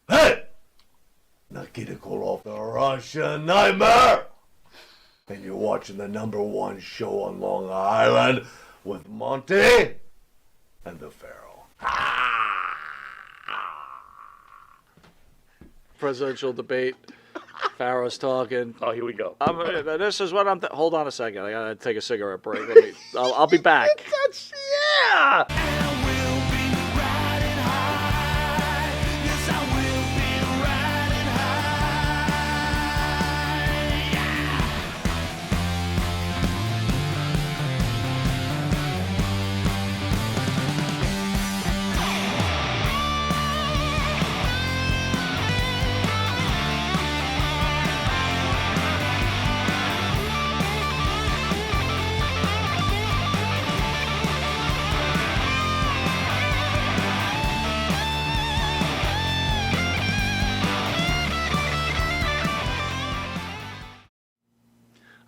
Hey! Nikita Koloff, the Russian Nightmare! And you're watching the #1 show on Long Island with Monte and the Pharaoh. Presidential debate. Pharaoh's talking. Oh, here we go. This is what I'm. Hold on a second. I gotta take a cigarette break. I'll be back. Yeah.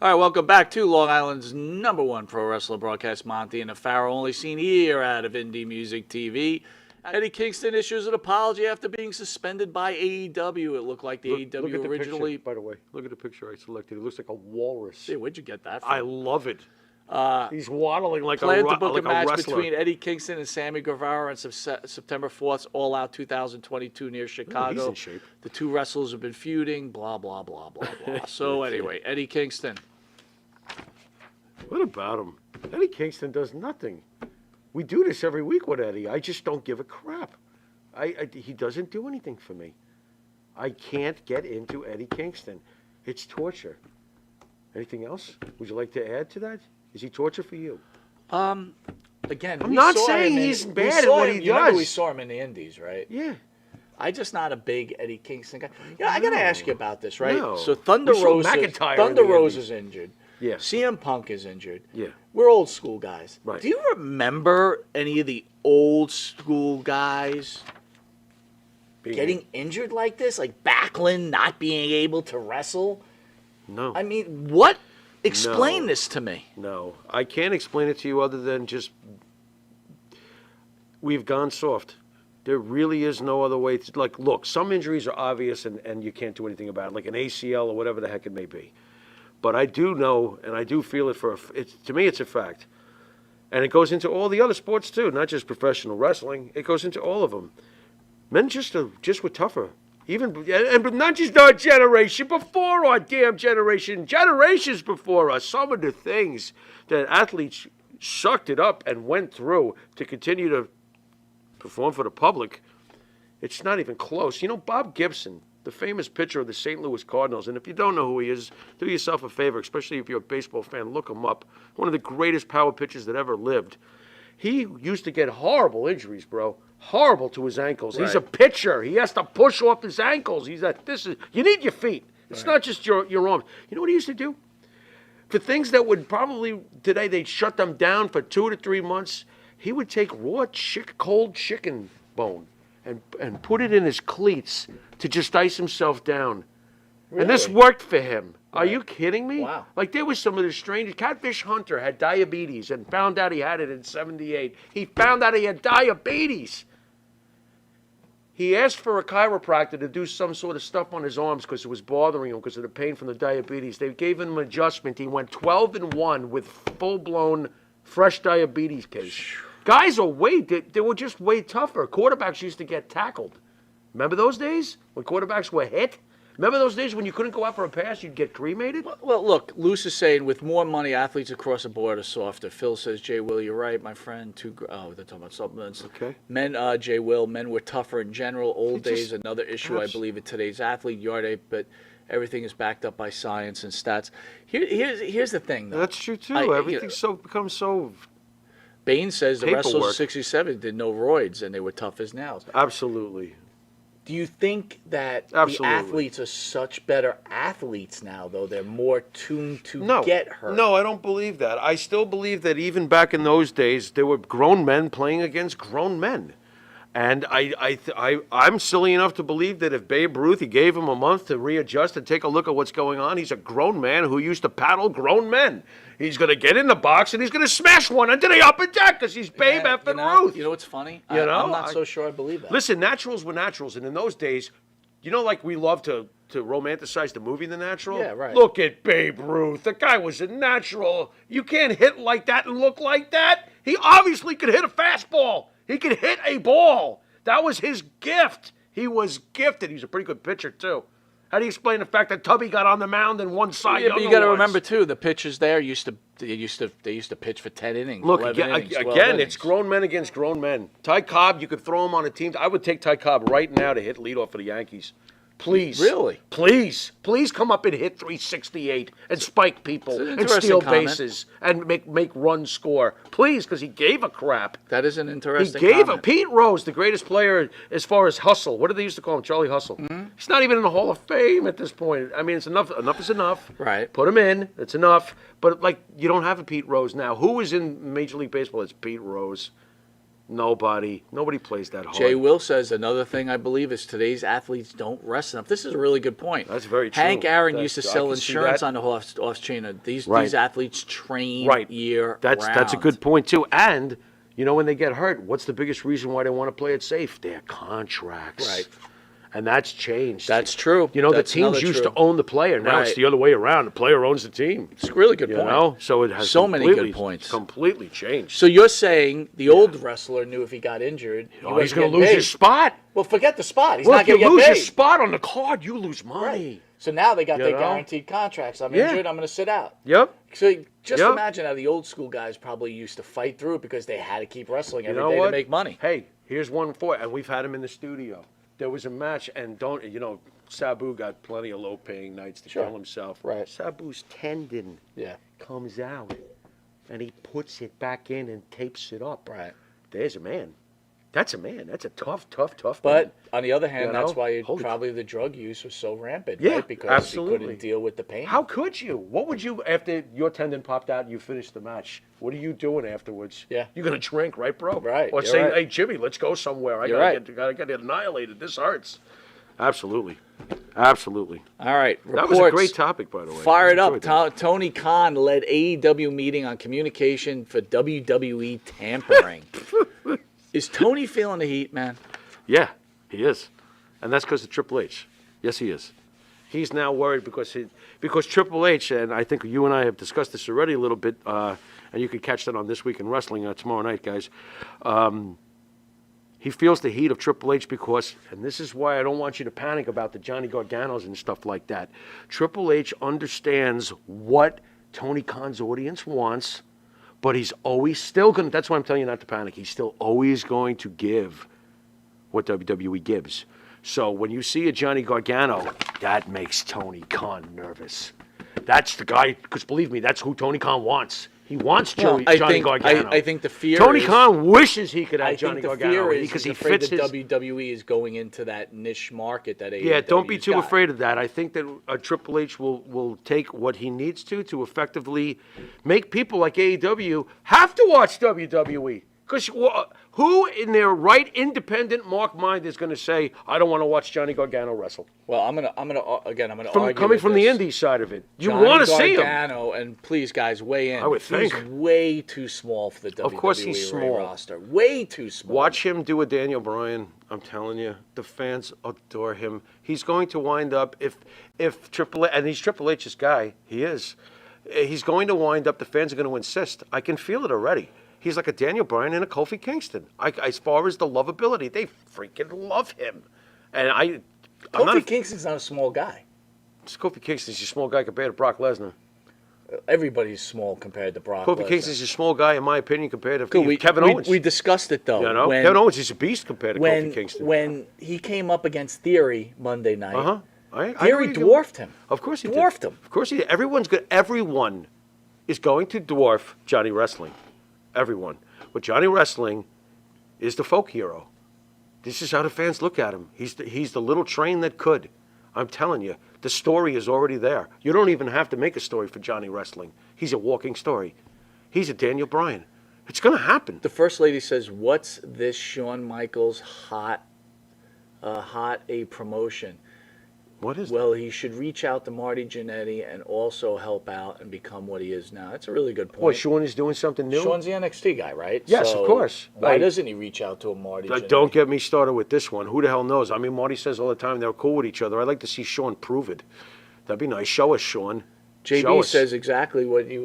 All right, welcome back to Long Island's #1 pro wrestler broadcast, Monte and the Pharaoh, only seen here out of Indie Music TV. Eddie Kingston issues an apology after being suspended by AEW. It looked like the AEW look at originally. The picture, by the way, look at the picture I selected. It looks like a walrus. Hey, where'd you get that from? I love it. He's waddling like Planned a to book like a match wrestler. between Eddie Kingston and Sammy Guevara on September 4th, All Out 2022 near Chicago. he's in shape. The two wrestlers have been feuding, blah, blah, blah, blah, blah. So anyway, Eddie Kingston. What about him? Eddie Kingston does nothing. We do this every week with Eddie. I just don't give a crap. He doesn't do anything for me. I can't get into Eddie Kingston. It's torture. Anything else? Would you like to add to that? Is he torture for you? Again, I'm not saying he's bad at what he You remember does. we saw him in the Indies, right? Yeah. I'm just not a big Eddie Kingston guy. Yeah, I got to ask you about this, right? No. So Thunder We saw Rose, McIntyre in Thunder the Rose Indies. is injured. Yeah. CM Punk is injured. Yeah. We're old school guys. Right. Do you remember any of the old school guys getting injured like this? Like Backlund not being able to wrestle? No. I mean, what? Explain this to me. No. I can't explain it to you other than just we've gone soft. There really is no other way. Like, look, some injuries are obvious and you can't do anything about it, like an ACL or whatever the heck it may be. But I do know, and I do feel it to me, it's a fact. And it goes into all the other sports too, not just professional wrestling. It goes into all of them. Men just were tougher. But not just our generation, before our damn generation, generations before us. Some of the things that athletes sucked it up and went through to continue to perform for the public, it's not even close. You know, Bob Gibson, the famous pitcher of the St. Louis Cardinals, and if you don't know who he is, do yourself a favor, especially if you're a baseball fan, look him up. One of the greatest power pitchers that ever lived. He used to get horrible injuries, bro. Horrible to his ankles. Right. He's a pitcher. He has to push off his ankles. You need your feet. It's not just your arms. You know what he used to do? For things that would probably, today they'd shut them down for 2 to 3 months, he would take raw cold chicken bone and put it in his cleats to just ice himself down. Really? And this worked for him. Right. Are you kidding me? Wow. Like, there was some of the strangest. Catfish Hunter had diabetes and found out he had it in 78. He found out he had diabetes. He asked for a chiropractor to do some sort of stuff on his arms because it was bothering him because of the pain from the diabetes. They gave him an adjustment. He went 12-1 with full-blown fresh diabetes case. Guys they were just way tougher. Quarterbacks used to get tackled. Remember those days when quarterbacks were hit? Remember those days when you couldn't go out for a pass, you'd get cremated? Well, look, Luce is saying with more money, athletes across the board are softer. Phil says, Jay Will, you're right, my friend. They're talking about supplements. Okay. Men, Jay Will, men were tougher in general. Old days, another issue, I believe, in today's athlete, yard ape, but everything is backed up by science and stats. Here's the thing, though. That's true, too. Everything's becomes so... Bain says the Paperwork. wrestlers of 67 did no roids, and they were tough as nails. Absolutely. Do you think that the athletes are such better athletes now, though? They're more tuned to get hurt? No, I don't believe that. I still believe that even back in those days, there were grown men playing against grown men. And I'm silly enough to believe that if Babe Ruth, he gave him a month to readjust and take a look at what's going on, he's a grown man who used to paddle grown men. He's going to get in the box and he's going to smash one into the upper deck because he's Babe effing Ruth. You know what's funny? I'm not so sure I believe that. Listen, naturals were naturals, and in those days, you know, like we love to romanticize the movie The Natural? Yeah, right. Look at Babe Ruth. The guy was a natural. You can't hit like that and look like that. He obviously could hit a fastball. He could hit a ball. That was his gift. He was gifted. He's a pretty good pitcher, too. How do you explain the fact that Tubby got on the mound and won Cy Young but you got to awards? remember too, the pitchers there they used to pitch for 10 innings. Look, 11 innings, 12 again, innings. it's grown men against grown men. Ty Cobb, you could throw him on a team. I would take Ty Cobb right now to hit leadoff for the Yankees. Please. Really? Please come up and hit 368 and spike people an and interesting steal comment. bases and make runs score. Please, because he gave a crap. That is an He interesting gave comment. a Pete Rose, the greatest player as far as hustle. What did they used to call him? Charlie Hustle. Mm-hmm. He's not even in the Hall of Fame at this point. I mean, it's enough. Enough is enough. Right. Put him in. It's enough. But like, you don't have a Pete Rose now. Who is in Major League Baseball? It's Pete Rose. Nobody plays that hard. Jay Will says another thing I believe is today's athletes don't rest enough. This is a really good point. That's very true. Hank Aaron That's- used to I sell can see insurance that. on the off chain. These athletes train Right. year That's a round. good point too. And you know, when they get hurt, what's the biggest reason why they want to play it safe? Their contracts. Right. And that's changed. That's true. You know, That's the teams another used true. to own the player. Now it's Right. the other way around. The player owns the team. It's a really good You point. know, so it has So many completely- good points. Completely changed. So you're saying the old wrestler knew if he got injured, he Oh, wasn't he's going to getting lose paid. his spot. Well, forget the spot. He's Look, not you going to get lose paid. your spot on the card, you lose money. Right. So now they got You their know? guaranteed contracts. I'm Yeah. injured. I'm going to sit out. Yep. So just Yep. imagine how the old school guys probably used to fight through it because they had to keep wrestling every You know day what? to make money. Hey, here's one for it, and we've had him in the studio. There was a match, and Sabu got plenty of low-paying nights to kill himself. Right. Sabu's tendon Yeah. comes out, and he puts it back in and tapes it up. Right. There's a man. That's a man. That's a tough man. But on the other hand, You that's know? why Holy probably the drug use was so rampant, Yeah, right? Because absolutely. he couldn't deal with the pain. How could you? What would you, after your tendon popped out and you finished the match, what are you doing afterwards? Yeah. You're going to drink, right, bro? Right, Or you're say, right. hey, Jimmy, let's go somewhere. I You're gotta get annihilated. This hurts. Absolutely. Absolutely. All right. That was a reports. great topic, by the way. Fire it I up. enjoyed that. Tony Khan led AEW meeting on communication for WWE tampering. Is Tony feeling the heat, man? Yeah, he is. And that's because of Triple H. Yes, he is. He's now worried because Triple H, and I think you and I have discussed this already a little bit, and you can catch that on This Week in Wrestling tomorrow night, guys. He feels the heat of Triple H because, and this is why I don't want you to panic about the Johnny Garganos and stuff like that. Triple H understands what Tony Khan's audience wants, but he's always still going to, that's why I'm telling you not to panic. He's still always going to give what WWE gives. So when you see a Johnny Gargano, that makes Tony Khan nervous. That's the guy, because believe me, that's who Tony Khan wants. He wants Johnny Gargano. I think the fear Tony is, Khan wishes he could I have Johnny think the Gargano fear is because he's he afraid fits that his. WWE is going into that niche market that AEW Yeah, don't be too got. afraid of that. I think that Triple H will take what he needs to effectively make people like AEW have to watch WWE. Because who in their right independent Mark mind is going to say, I don't want to watch Johnny Gargano wrestle? Well, I'm gonna argue Coming with from the this. indie side of it. You Johnny want to see him. Gargano, and please, guys, weigh in. I would think. He's way too small for the WWE Of course he's small. roster. Way too small. Watch him do a Daniel Bryan. I'm telling you, the fans adore him. He's going to wind up, if Triple H, and he's Triple H's guy, he is. He's going to wind up, the fans are going to insist. I can feel it already. He's like a Daniel Bryan and a Kofi Kingston. As far as the lovability, they freaking love him. And Kofi Kingston's not a small guy. Kofi Kingston's a small guy compared to Brock Lesnar. Everybody's small compared to Brock Kofi Lesnar. Kingston's a small guy, in my opinion, compared to Good, Kevin Owens. We discussed it, though. You know, when, Kevin Owens is a beast compared to Kofi Kingston. When he came up against Theory Monday night, Theory dwarfed him. Of course he dwarfed did. him. Of course he did. Everyone is going to dwarf Johnny Wrestling. Everyone. But Johnny Wrestling is the folk hero. This is how the fans look at him. He's the little train that could. I'm telling you, the story is already there. You don't even have to make a story for Johnny Wrestling. He's a walking story. He's a Daniel Bryan. It's going to happen. The First Lady says, what's this Shawn Michaels hot a promotion? What is that? Well, he should reach out to Marty Jannetty and also help out and become what he is now. That's a really good point. Boy, Sean is doing something new? Sean's the NXT guy, right? Yes, So of course. Why doesn't he reach out to a Marty Jannetty? Don't get me started with this one. Who the hell knows? I mean, Marty says all the time they're cool with each other. I'd like to see Sean prove it. That'd be nice. Show us, Sean. Show JB us. says exactly what you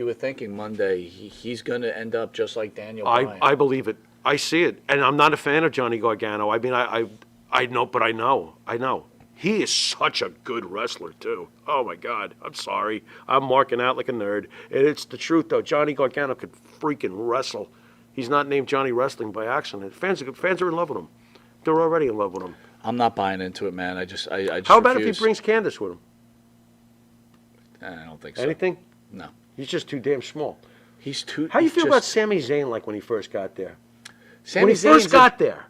were thinking Monday. He's going to end up just like Daniel Bryan. I believe it. I see it. And I'm not a fan of Johnny Gargano. I mean, I know, but I know. He is such a good wrestler, too. Oh, my God. I'm sorry. I'm marking out like a nerd. And it's the truth, though. Johnny Gargano could freaking wrestle. He's not named Johnny Wrestling by accident. Fans are in love with him. They're already in love with him. I'm not buying into it, man. I just How about if he brings Candace with him? I don't think so. Anything? No. He's just too damn small. He's too... How do you feel about Sami Zayn like when he first got there? Sami When he first got there.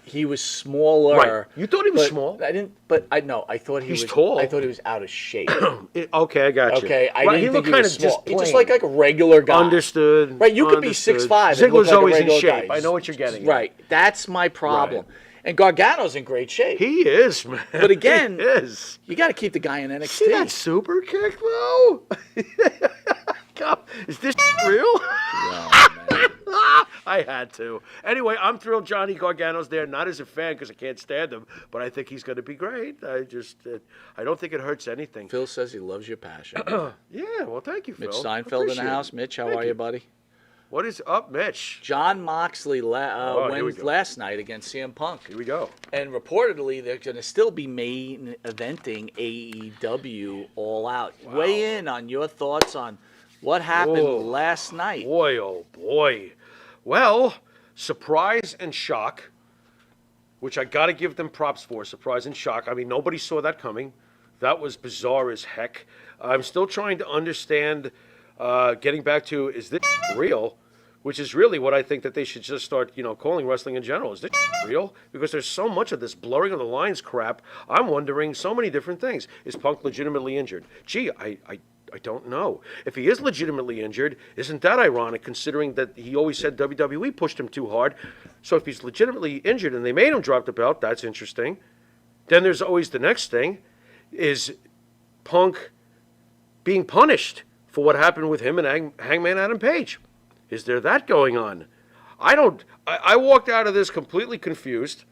He was smaller. Right. You thought he was but small? I didn't. But I know. I thought He's was tall. I thought he was out of shape. Okay, I got you. Okay, I Right, didn't think he kinda was small. He's just plain. like a regular guy. Understood. Right, you could be understood. 6'5" and look Ziggler's like a always in regular shape. guy. I know what you're getting at. Right, that's my problem. And Gargano's in great shape. He is, man. But again, he is. You got to keep the guy in NXT. See that super kick, though? God, is this real? Oh, man. I had to. Anyway, I'm thrilled Johnny Gargano's there, not as a fan because I can't stand him, but I think he's going to be great. I don't think it hurts anything. Phil says he loves your passion. Yeah, well, thank you, Phil. Mitch Seinfeld in the Appreciate house. it. Mitch, how Thank are you, buddy? What is up, Mitch? John Moxley here we went go. last night against CM Punk. Here we go. And reportedly, they're going to still be main eventing AEW All Out. Wow. Weigh in on your thoughts on what happened Whoa. last night. Boy, oh boy. Well, surprise and shock, which I got to give them props for, surprise and shock. I mean, nobody saw that coming. That was bizarre as heck. I'm still trying to understand, getting back to, is this real? Which is really what I think that they should just start, calling wrestling in general. Is this real? Because there's so much of this blurring of the lines crap. I'm wondering so many different things. Is Punk legitimately injured? Gee, I don't know. If he is legitimately injured, isn't that ironic considering that he always said WWE pushed him too hard? So if he's legitimately injured and they made him drop the belt, that's interesting. Then there's always the next thing. Is Punk being punished for what happened with him and Hangman Adam Page? Is there that going on? I walked out of this completely confused.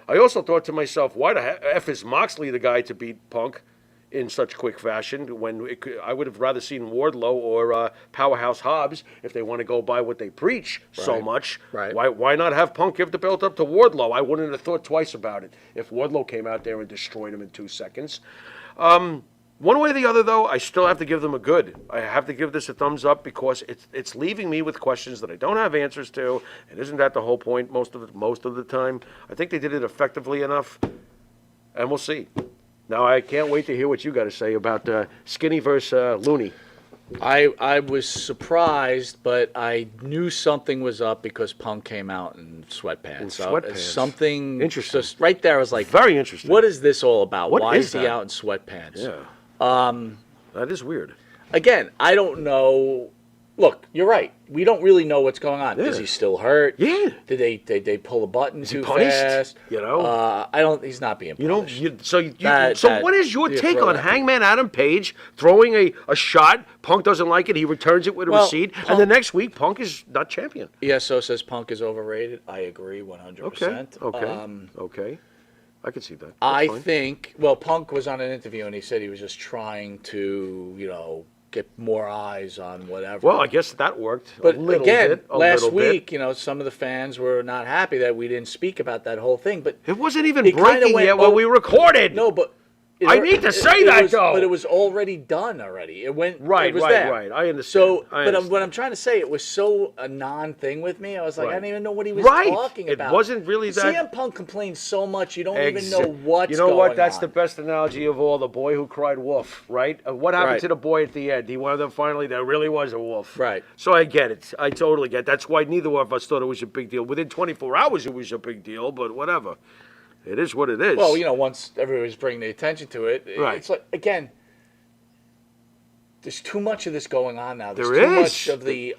I also thought to myself, why the F is Moxley the guy to beat Punk in such quick fashion when I would have rather seen Wardlow or Powerhouse Hobbs if they want to go by what they preach so much. Right. Why not have Punk give the belt up to Wardlow? I wouldn't have thought twice about it if Wardlow came out there and destroyed him in 2 seconds. One way or the other, though, I still have to give them a good. I have to give this a thumbs up because it's leaving me with questions that I don't have answers to. And isn't that the whole point most of the time? I think they did it effectively enough, and we'll see. Now, I can't wait to hear what you got to say about Skinny versus Looney. I was surprised, but I knew something was up because Punk came out in sweatpants. In sweatpants. Something Interesting. Just right there, I was like, Very interesting. What is this all about? What Why is is he that? out in sweatpants? Yeah. That is weird. Again, I don't know. Look, you're right. We don't really know what's going on. Yeah. Is he still hurt? Yeah. Did they pull a button too punished? fast? I don't. He's not being punished. So what is your take on Hangman Adam Page throwing a shot? Punk doesn't like it. He returns it with a receipt, and the next week Punk is not champion. ESO says Punk is overrated. I agree 100%. Okay. I can see that. I think. Well, Punk was on an interview and he said he was just trying to, get more eyes on whatever. Well, I guess that worked. But a little again, bit, last week, some of the fans were not happy that we didn't speak about that whole thing. But it wasn't even it kinda breaking went yet when we recorded. No, but I need to say that, though. But it was already done already. It went Right. It was there. I understand. So, I but understand. what I'm trying to say, it was so a non-thing with me. I was like, I Right. didn't even know what he was Right. talking about. It wasn't really that. CM Punk complains so much, you don't even know what's You know going what? That's on. the best analogy of all. The boy who cried wolf, right? What happened Right. to the boy at the end? He wound up finally, there really was a wolf. Right. So I get it. I totally get it. That's why neither of us thought it was a big deal. Within 24 hours, it was a big deal, but whatever. It is what it is. Well, once everybody's bringing the attention to it, Right. it's like, again, there's too much of this going on now. There's There too is. much of the...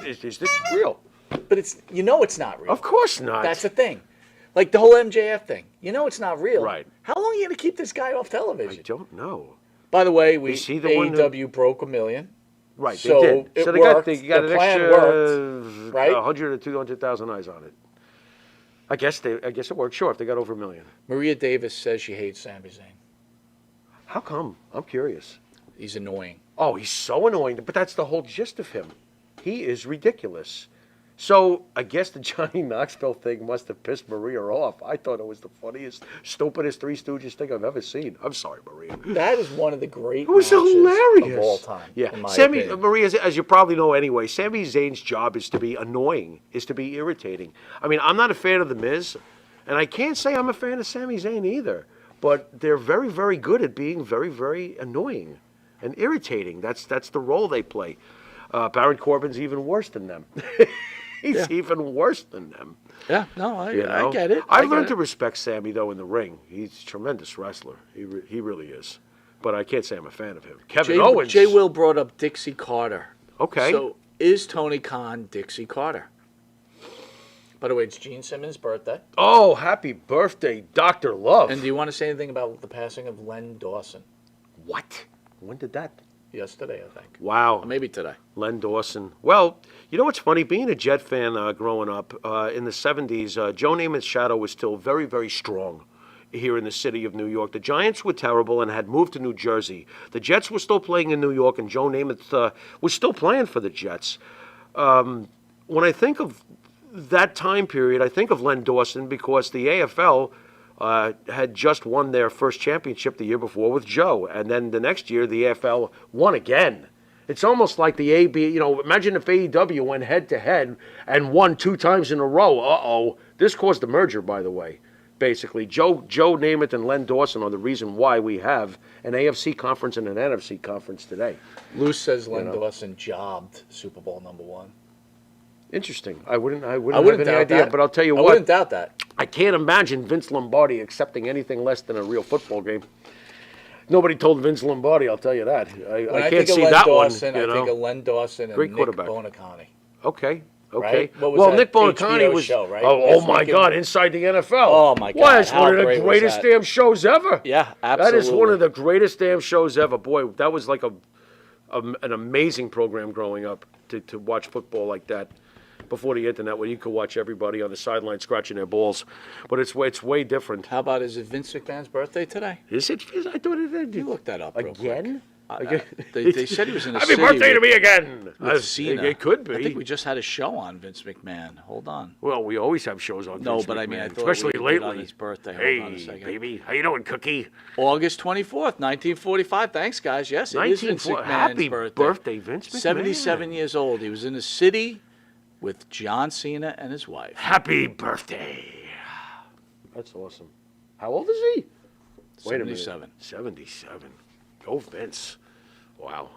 Is this real? but it's not real. Of course not. That's the thing. Like the whole MJF thing. You know it's not real. Right. How long are you going to keep this guy off television? I don't know. By the way, Is he the one AEW broke $1 million. Right, So they did. it So worked. they got The an plan extra worked, right? 100 or 200,000 eyes on it. I guess it worked. Sure, if they got over $1 million. Maria Davis says she hates Sami Zayn. How come? I'm curious. He's annoying. Oh, he's so annoying. But that's the whole gist of him. He is ridiculous. So I guess the Johnny Knoxville thing must have pissed Maria off. I thought it was the funniest, stupidest Three Stooges thing I've ever seen. I'm sorry, Maria. That is one of the great It was matches hilarious of all time. Yeah, in my Sammy, opinion. Maria, as you probably know anyway, Sami Zayn's job is to be annoying, is to be irritating. I mean, I'm not a fan of The Miz, and I can't say I'm a fan of Sami Zayn either. But they're very, very good at being very, very annoying and irritating. That's the role they play. Baron Corbin's even worse than them. He's even worse than them. Yeah, no, I get it. I've learned to respect Sammy, though, in the ring. He's a tremendous wrestler. He really is. But I can't say I'm a fan of him. Kevin Owens. Jay Will brought up Dixie Carter. Okay. So is Tony Khan Dixie Carter? By the way, it's Gene Simmons' birthday. Oh, happy birthday, Dr. Love. And do you want to say anything about the passing of Len Dawson? What? When did that? Yesterday, I think. Wow. Or maybe today. Len Dawson. Well, you know what's funny? Being a Jet fan growing up in the 70s, Joe Namath's shadow was still very, very strong here in the city of New York. The Giants were terrible and had moved to New Jersey. The Jets were still playing in New York, and Joe Namath was still playing for the Jets. When I think of that time period, I think of Len Dawson because the AFL had just won their first championship the year before with Joe. And then the next year, the AFL won again. It's almost like the AB, imagine if AEW went head-to-head and won 2 times in a row. Uh-oh. This caused the merger, by the way, basically. Joe Namath and Len Dawson are the reason why we have an AFC conference and an NFC conference today. Luce says Len Dawson jobbed Super Bowl #1. Interesting. I wouldn't have doubt any idea, that. but I'll tell you I what. wouldn't doubt that. I can't imagine Vince Lombardi accepting anything less than a real football game. Nobody told Vince Lombardi, I'll tell you that. I can't see that Dawson, one. I think of Len Dawson and Great Nick quarterback. Bonicani. Okay. Right? What was Well, that Nick Bonicani HBO was. show, right? Oh That's my making- God! Inside the NFL. Oh, my God, Well, it's how one of the great was greatest that? damn shows ever. Yeah, That absolutely. is one of the greatest damn shows ever. Boy, that was like an amazing program growing up to watch football like that. Before the internet, where you could watch everybody on the sideline scratching their balls, but it's way different. How about, is it Vince McMahon's birthday today? Is it? I thought it. You look that up real Again? quick. They said he was in a Happy city birthday to with- me again. with Cena. It could be. I think we just had a show on Vince McMahon. Hold on. Well, we always have shows on. No, Vince but I mean, I McMahon, thought especially we did lately. on his birthday. Hey, Hold on a second. baby, how you doing, Cookie? August 24th, 1945. Thanks, guys. Yes, it is Vince 1940 McMahon's Happy birthday. birthday, Vince McMahon. 77 years old. He was in a city with John Cena and his wife. Happy birthday. That's awesome. How old is he? Wait a minute. 77. 77. Go Vince. Wow.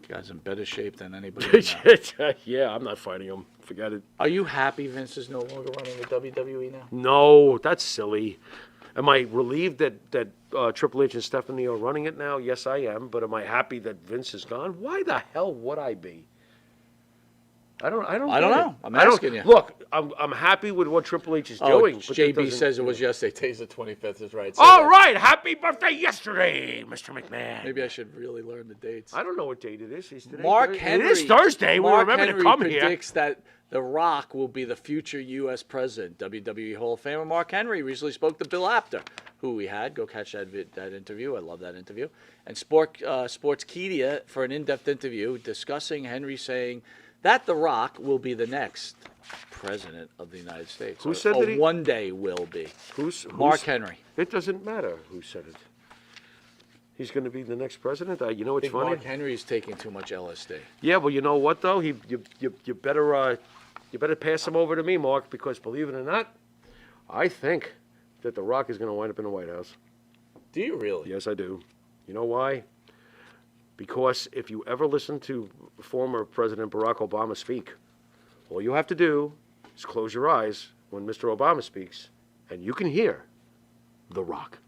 Guy's in better shape than anybody I know. Yeah, I'm not fighting him. Forget it. Are you happy Vince is no longer running the WWE now? No, that's silly. Am I relieved that Triple H and Stephanie are running it now? Yes, I am. But am I happy that Vince is gone? Why the hell would I be? I don't I don't get it. know. I'm I don't- asking you. Look, I'm happy with what Triple H is doing. but that JB doesn't- says it was yesterday. Today's the 25th is right. So All right, happy birthday yesterday, Mr. McMahon. Maybe I should really learn the dates. I don't know what date it is. Is today Mark Thursday? Henry. It is Thursday. Mark we remember Henry to come here. predicts that The Rock will be the future U.S. president. WWE Hall of Famer Mark Henry recently spoke to Bill Apter, who we had. Go catch that interview. I love that interview. And Sportskeeda for an in-depth interview discussing Henry saying that The Rock will be the next president of the United States. Who said that he- one day will be. Who's Mark Henry. It doesn't matter who said it. He's going to be the next president. You know I what's think funny? Mark Henry's taking too much LSD. Yeah, well, you know what though? You better pass him over to me, Mark, because believe it or not, I think that The Rock is going to wind up in the White House. Do you really? Yes, I do. You know why? Because if you ever listen to former President Barack Obama speak, all you have to do is close your eyes when Mr. Obama speaks, and you can hear The Rock.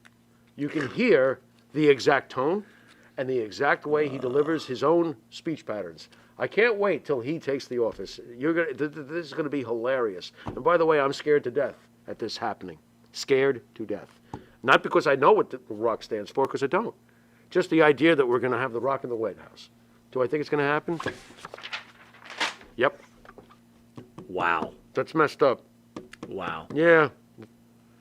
You can hear the exact tone and the exact way he delivers his own speech patterns. I can't wait till he takes the office. This is going to be hilarious. And by the way, I'm scared to death at this happening. Scared to death. Not because I know what The Rock stands for, because I don't. Just the idea that we're going to have The Rock in the White House. Do I think it's going to happen? Yep. Wow. That's messed up. Wow. Yeah.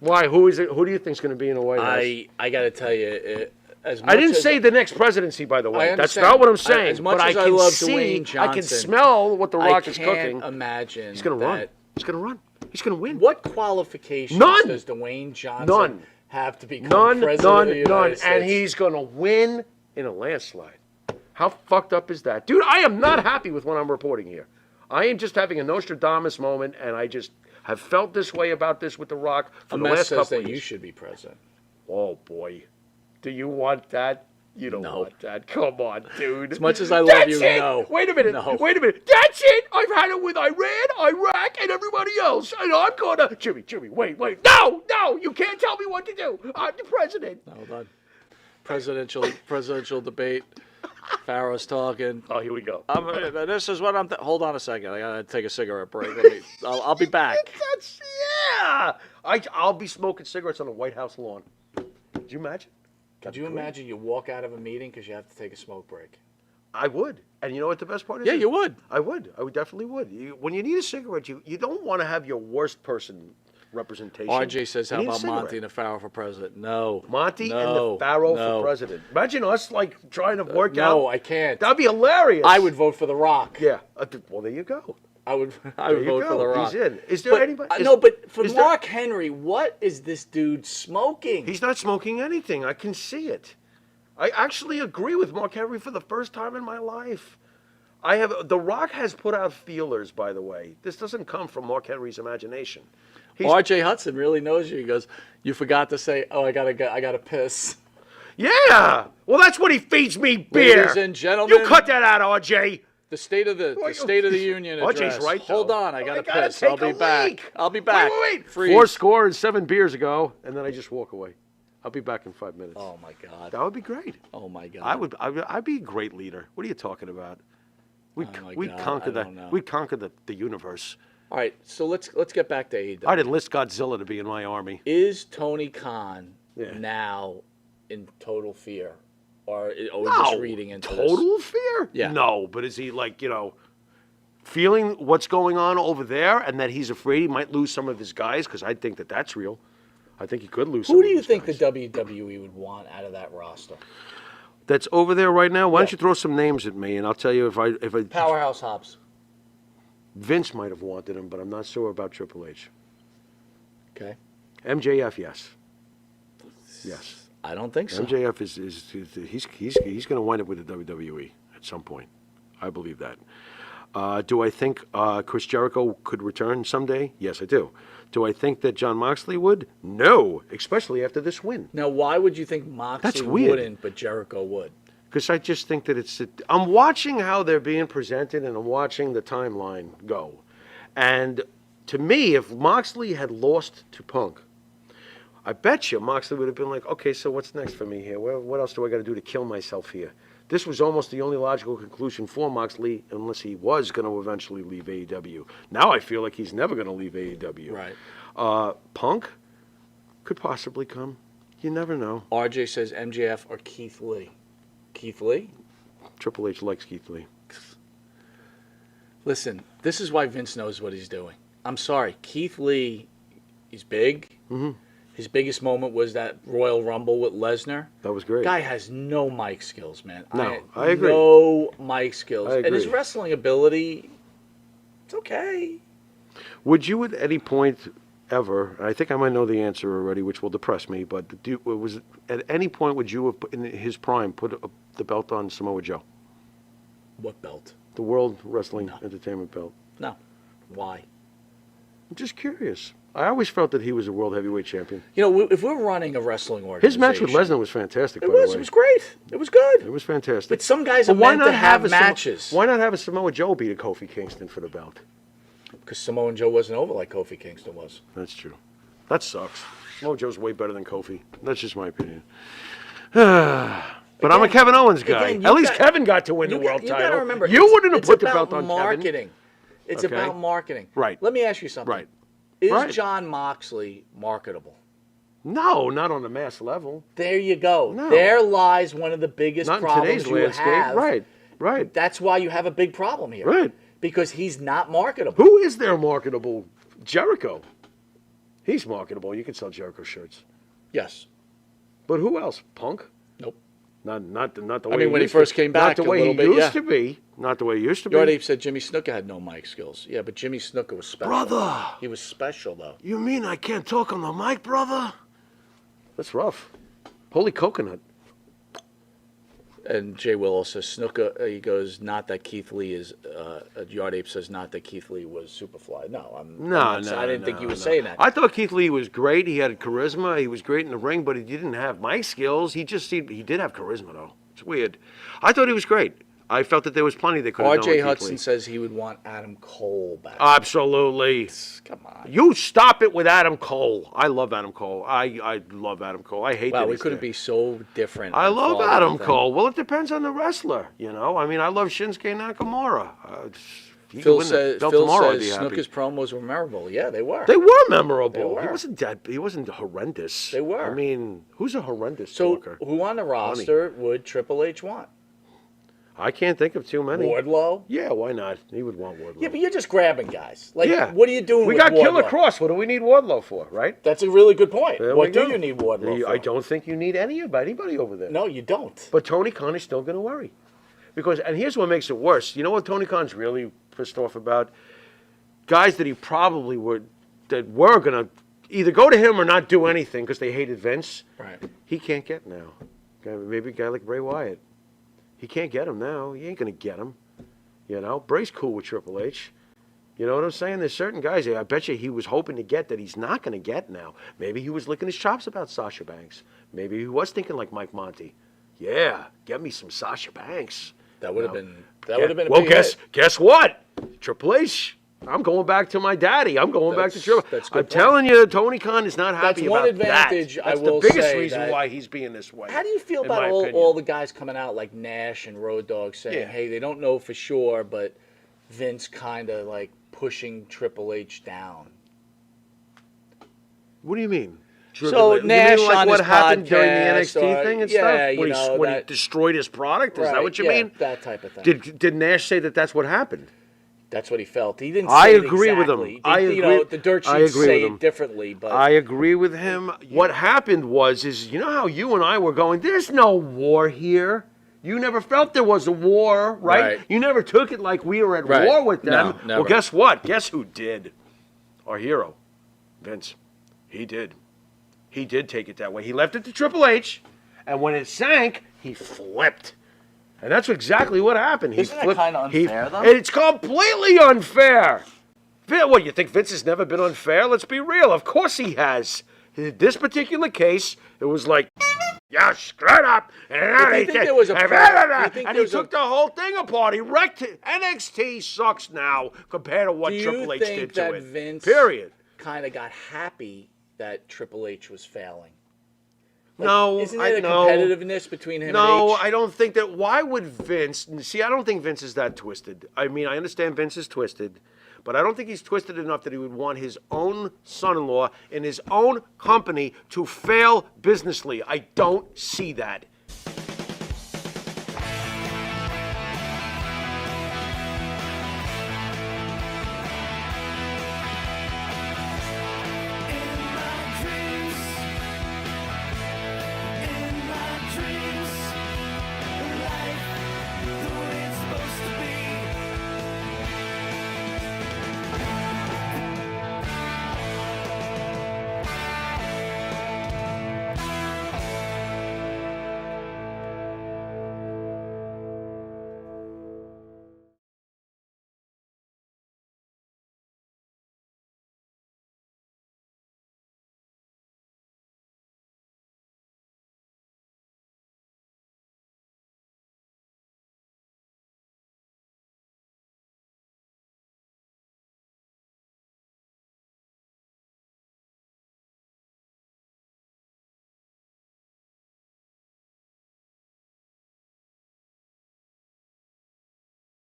Why? Who is it? Who do you think is going to be in the White House? I got to tell you, I didn't say the next presidency, by the way. That's understand. not what I'm saying. As much but as I I can love see, Dwayne Johnson, I can smell what The Rock is I cooking. can't imagine. He's going to run. He's going to run. He's going to win. What qualifications None. does Dwayne Johnson None. have to become None, president of the United none. States? And he's going to win in a landslide. How fucked up is that? Dude, I am not happy with what I'm reporting here. I am just having a Nostradamus moment, and I just have felt this way about this with The Rock for the last says couple that of you years. should be president. Oh, boy. Do you want that? You don't want that. Come on, dude. As much as I love That's you, it. no. Wait a minute. No. Wait a minute. That's it. I've had it with Iran, Iraq, and everybody else. And I'm going to... Jimmy, wait. No, you can't tell me what to do. I'm the president. Hold on. Presidential debate. Pharaoh's talking. Oh, here we go. This is what I'm... Hold on a second. I got to take a cigarette break. I'll be back. I'll be smoking cigarettes on the White House lawn. Could you imagine? Could you imagine you walk out of a meeting because you have to take a smoke break? I would. And you know what the best part is? Yeah, you would. I would. I definitely would. When you need a cigarette, you don't want to have your worst person representation. RJ says, You how need a about cigarette. Monte and the Pharaoh for president? No. Monte and the Pharaoh for president. Imagine us like trying to work out. No, I can't. That'd be hilarious. I would vote for The Rock. Yeah. Well, there you go. I would There you vote for The go. Rock. He's in. Is there anybody? But for is there- Mark Henry, what is this dude smoking? He's not smoking anything. I can see it. I actually agree with Mark Henry for the first time in my life. The Rock has put out feelers, by the way. This doesn't come from Mark Henry's imagination. RJ Hudson really knows you. He goes, you forgot to say, I gotta piss. Yeah. Well, that's what he feeds me beer. Ladies and gentlemen, You cut that out, RJ. The State of the Union address. RJ's right, Hold though. on, I gotta gotta piss. take I'll be a back. leak. I'll be back. Wait. Freeze. 4-7 beers ago, and then I just walk away. I'll be back in 5 minutes. Oh my God. That would be great. Oh my God. I'd be a great leader. What are you talking about? We'd God, conquer I don't know. we'd conquer the universe. All right, so let's get back to AEW. I'd enlist Godzilla to be in my army. Is Tony Khan Yeah. now in total fear, or are we just reading into total this? fear? Yeah. No, but is he feeling what's going on over there, and that he's afraid he might lose some of his guys? Because I think that's real. I think he could lose. Who some do of you his think guys. the WWE would want out of that roster? That's over there right now? Why don't you throw some names at me, and I'll tell you if I Powerhouse Hobbs. Vince might have wanted him, but I'm not sure about Triple H. Okay. MJF, yes. Yes. I don't think so. MJF he's going to wind up with the WWE at some point. I believe that. Do I think Chris Jericho could return someday? Yes, I do. Do I think that Jon Moxley would? No, especially after this win. Now, why would you think Moxley That's weird. wouldn't, but Jericho would? Because I just think that I'm watching how they're being presented, and I'm watching the timeline go. And to me, if Moxley had lost to Punk, I bet you Moxley would have been like, okay, so what's next for me here? What else do I got to do to kill myself here? This was almost the only logical conclusion for Moxley, unless he was going to eventually leave AEW. Now I feel like he's never going to leave AEW. Right. Punk could possibly come. You never know. RJ says MJF or Keith Lee. Keith Lee? Triple H likes Keith Lee. Listen, this is why Vince knows what he's doing. I'm sorry. Keith Lee, he's big. Mm-hmm. His biggest moment was that Royal Rumble with Lesnar. That was great. Guy has no mic skills, man. No, I agree. No mic skills. I agree. And his wrestling ability, it's okay. Would you at any point ever, and I think I might know the answer already, which will depress me, but at any point would you have, in his prime, put the belt on Samoa Joe? What belt? The World Wrestling Entertainment belt. No. Why? I'm just curious. I always felt that he was a world heavyweight champion. You know, if we're running a wrestling organization... His match with Lesnar was fantastic, by the way. It was great. It was good. It was fantastic. But some guys are meant to have matches. Why not have a Samoa Joe beat a Kofi Kingston for the belt? Because Samoa Joe wasn't over like Kofi Kingston was. That's true. That sucks. Samoa Joe's way better than Kofi. That's just my opinion. But I'm a Kevin Owens guy. Again, At least Kevin got to win the world title. You got to remember, you wouldn't have put the belt about on marketing. Kevin. It's Okay. about marketing. Right. Let me ask you something. Right. Is Right. John Moxley marketable? No, not on a mass level. There you go. No. There lies one of the biggest Not in problems today's you landscape. have. Right, right, That's why you have a big problem here. right. Because he's not marketable. Who is there marketable? Jericho. He's marketable. You can sell Jericho shirts. Yes. But who else? Punk? Nope. Not the way. I mean, when he used to- first came back, not the a way little he bit, used yeah. to be. Not the way he used to You already be. said Jimmy Snuka had no mic skills. Yeah, but Jimmy Snuka was special. Brother, He was special, though. you mean I can't talk on the mic, brother? That's rough. Holy coconut. And Jay Willow says Snuka, he goes, not that Keith Lee is, Yard Ape says, not that Keith Lee was Superfly. No, I didn't think you were saying that. I thought Keith Lee was great. He had charisma. He was great in the ring, but he didn't have mic skills. He did have charisma, though. It's weird. I thought he was great. I felt that there was plenty they could have done with R.J. Keith Hudson Lee. says he would want Adam Cole back. Absolutely. Come on. You stop it with Adam Cole. I love Adam Cole. I love Adam Cole. I hate Wow, that we he's couldn't there. be so different. I and love far Adam different. Cole. Well, it depends on the wrestler, you know. I mean, I love Shinsuke Nakamura. He Phil could win the says, belt Phil tomorrow, I'd be says happy. Snuka's promos were memorable. Yeah, they were. They were memorable. They were. He wasn't horrendous. They were. I mean, who's a horrendous So, talker? who on the roster would Triple H want? I can't think of too many. Wardlow? Yeah, why not? He would want Wardlow. Yeah, but you're just grabbing guys. Like, Yeah. what are you doing We with got Wardlow? Killer Cross. What do we need Wardlow for, right? That's a really good point. There What we do go. you need Wardlow for? I don't think you need anybody over there. No, you don't. But Tony Khan is still going to worry. And here's what makes it worse. You know what Tony Khan's really pissed off about? Guys that he probably were going to either go to him or not do anything because they hated Vince. Right. He can't get now. Maybe a guy like Bray Wyatt. He can't get him now. He ain't going to get him. You know, Bray's cool with Triple H. You know what I'm saying? There's certain guys I bet you he was hoping to get that he's not going to get now. Maybe he was licking his chops about Sasha Banks. Maybe he was thinking like Mike Monty. Yeah, get me some Sasha Banks. That would have No. been. That would have been. A Well, big guess hit. guess what? Triple H. I'm going back to my daddy. I'm going back to Triple. That's a good I'm point. telling you, Tony Khan is not happy That's one about advantage that. I That's will the biggest say reason that- why he's being this way. How do you feel in about my opinion. all the guys coming out like Nash and Road Dogg saying, Yeah. hey, they don't know for sure, but Vince kind of like pushing Triple H down? What do you mean? So You mean Nash like on what his happened during the podcast, NXT or- thing and yeah, stuff? you When, know, when he that- destroyed his product? Is that Right, what you yeah, mean? that type of thing. Did Nash say that that's what happened? That's what he felt. He didn't. I say it agree with him. exactly. I You know, agree- the dirt I sheets agree say with him. it differently, but I agree with him. What happened is you know how you and I were going, there's no war here. You never felt there was a war, right? Right. You never took it like we were at Right. war with them. No, never. Well, guess what? Guess who did? Our hero, Vince. He did. He did take it that way. He left it to Triple H, and when it sank, he flipped. And that's exactly what happened. He Isn't that flipped. kinda unfair, though? It's completely unfair. What, you think Vince has never been unfair? Let's be real. Of course he has. In this particular case, it was like, yeah, screwed up. And you think there was a and you think and there he was a- took the whole thing apart. He wrecked it. NXT sucks now compared to what do you Triple H think did that to it. Vince Period. kind of got happy that Triple H was failing? No, Isn't I there a no. competitiveness between him No, and H? I don't think that. Why would Vince? See, I don't think Vince is that twisted. I mean, I understand Vince is twisted, but I don't think he's twisted enough that he would want his own son-in-law in his own company to fail businessly. I don't see that.